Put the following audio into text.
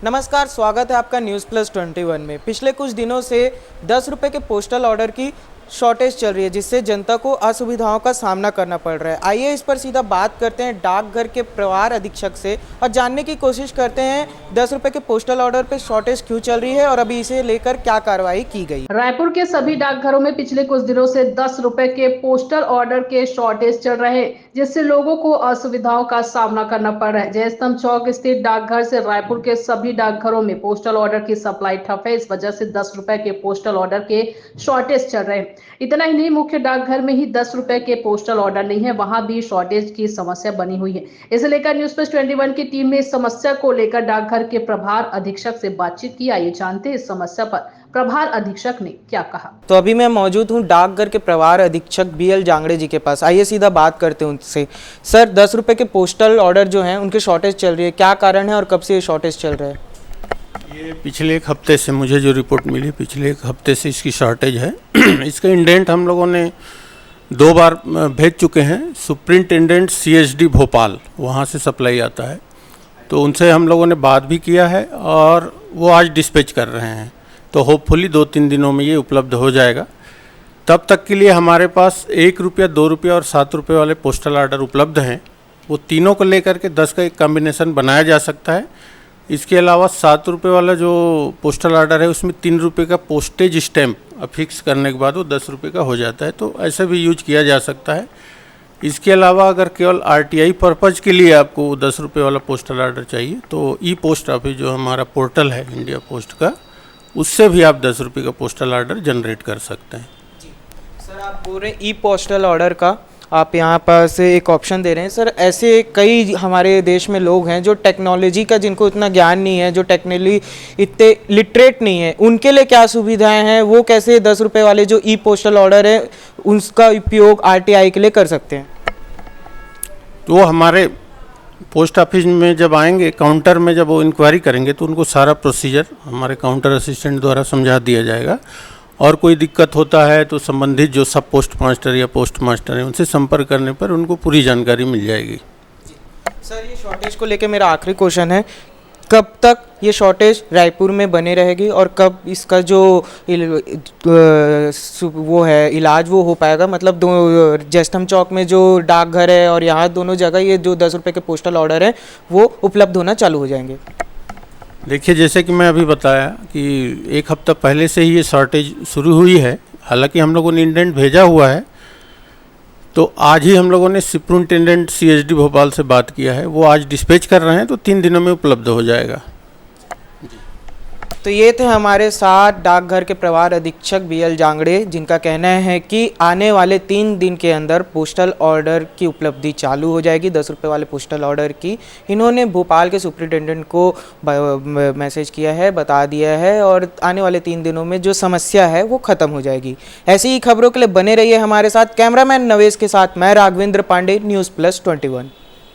नमस्कार, स्वागत है आपका न्यूज़ प्लस 21 में। पिछले कुछ दिनों से 10 रुपये के पोस्टल ऑर्डर की शॉर्टेज चल रही है, जिससे जनता को असुविधाओं का सामना करना पड़ रहा है। आइए इस पर सीधा बात करते हैं डाकघर के प्रभार अधीक्षक से और जानने की कोशिश करते हैं 10 रुपये के पोस्टल ऑर्डर पे शॉर्टेज क्यों चल रही है और अभी इसे लेकर क्या कार्रवाई की गई। रायपुर के सभी डाकघरों में पिछले कुछ दिनों से 10 रुपए के पोस्टल ऑर्डर के शॉर्टेज चल रहे हैं, जिससे लोगों को असुविधाओं का सामना करना पड़ रहा है। जयस्तंभ चौक स्थित डाकघर से रायपुर के सभी डाकघरों में पोस्टल ऑर्डर की सप्लाई ठप है। इस वजह से 10 रुपए के पोस्टल ऑर्डर के शॉर्टेज चल रहे हैं। इतना ही नहीं, मुख्य डाकघर में ही 10 रुपए के पोस्टल ऑर्डर नहीं है, वहां भी शॉर्टेज की समस्या बनी हुई है। इसे लेकर न्यूज़ प्लस 21 की टीम ने इस समस्या को लेकर डाकघर के प्रभार अधीक्षक से बातचीत की। आइए जानते हैं इस समस्या पर प्रभार अधीक्षक ने क्या कहा। तो अभी मैं मौजूद हूँ डाकघर के प्रभार अधीक्षक BL जांगड़े जी के पास। आइए सीधा बात करते हैं उनसे। सर, 10 रुपये के पोस्टल ऑर्डर जो हैं उनकी शॉर्टेज चल रही है, क्या कारण है और कब से ये शॉर्टेज चल रहा है? ये पिछले एक हफ्ते से मुझे जो रिपोर्ट मिली, पिछले एक हफ्ते से इसकी शॉर्टेज है। इसका इंडेंट हम लोगों ने 2 बार भेज चुके हैं। सुप्रिंटेंडेंट CSD भोपाल, वहाँ से सप्लाई आता है, तो उनसे हम लोगों ने बात भी किया है और वो आज डिस्पैच कर रहे हैं। तो होपफुली 2-3 दिनों में ये उपलब्ध हो जाएगा। तब तक के लिए हमारे पास 1 रुपया, 2 रुपया और 7 रुपये वाले पोस्टल ऑर्डर उपलब्ध हैं। वो तीनों को लेकर के 10 का एक कॉम्बिनेशन बनाया जा सकता है। इसके अलावा 7 रुपये वाला जो पोस्टल ऑर्डर है उसमें 3 रुपये का पोस्टेज स्टैम्प अफिक्स करने के बाद वो 10 रुपये का हो जाता है, तो ऐसा भी यूज किया जा सकता है। इसके अलावा अगर केवल RTI पर्पज़ के लिए आपको 10 रुपये वाला पोस्टल ऑर्डर चाहिए तो ई-पोस्ट ऑफिस जो हमारा पोर्टल है इंडिया पोस्ट का, उससे भी आप 10 रुपये का पोस्टल ऑर्डर जनरेट कर सकते हैं। सर, आप बोल रहे हैं ई-पोस्टल ऑर्डर का आप यहाँ पर से एक ऑप्शन दे रहे हैं। सर, ऐसे कई हमारे देश में लोग हैं जो टेक्नोलॉजी का जिनको इतना ज्ञान नहीं है, जो टेक्निकली इतने लिटरेट नहीं है, उनके लिए क्या सुविधाएं हैं? वो कैसे 10 रुपये वाले जो ई-पोस्टल ऑर्डर है उसका उपयोग RTI के लिए कर सकते हैं? तो वो हमारे पोस्ट ऑफिस में जब आएंगे, काउंटर में जब वो इंक्वायरी करेंगे तो उनको सारा प्रोसीजर हमारे काउंटर असिस्टेंट द्वारा समझा दिया जाएगा। और कोई दिक्कत होता है तो संबंधित जो सब पोस्ट मास्टर या पोस्ट मास्टर हैं उनसे संपर्क करने पर उनको पूरी जानकारी मिल जाएगी। सर, ये शॉर्टेज को लेकर मेरा आखिरी क्वेश्चन है, कब तक ये शॉर्टेज रायपुर में बने रहेगी और कब इसका जो वो है इलाज वो हो पाएगा? मतलब जयस्तंभ चौक में जो डाकघर है और यहाँ दोनों जगह ये जो 10 रुपये के पोस्टल ऑर्डर है वो उपलब्ध होना चालू हो जाएंगे। देखिए, जैसे कि मैं अभी बताया कि 1 हफ्ता पहले से ही ये शॉर्टेज शुरू हुई है। हालांकि हम लोगों ने इंडेंट भेजा हुआ है, तो आज ही हम लोगों ने सुप्रिंटेंडेंट CSD भोपाल से बात किया है, वो आज डिस्पैच कर रहे हैं, तो 3 दिनों में उपलब्ध हो जाएगा। तो ये थे हमारे साथ डाकघर के प्रभार अधीक्षक BL जांगड़े, जिनका कहना है कि आने वाले 3 दिन के अंदर पोस्टल ऑर्डर की उपलब्धि चालू हो जाएगी, 10 रुपये वाले पोस्टल ऑर्डर की। इन्होंने भोपाल के सुप्रिंटेंडेंट को मैसेज किया है, बता दिया है और आने वाले 3 दिनों में जो समस्या है वो ख़त्म हो जाएगी। ऐसी ही खबरों के लिए बने रहिए हमारे साथ। कैमरामैन नवेश के साथ मैं राघवेंद्र पांडे, न्यूज़ प्लस 21।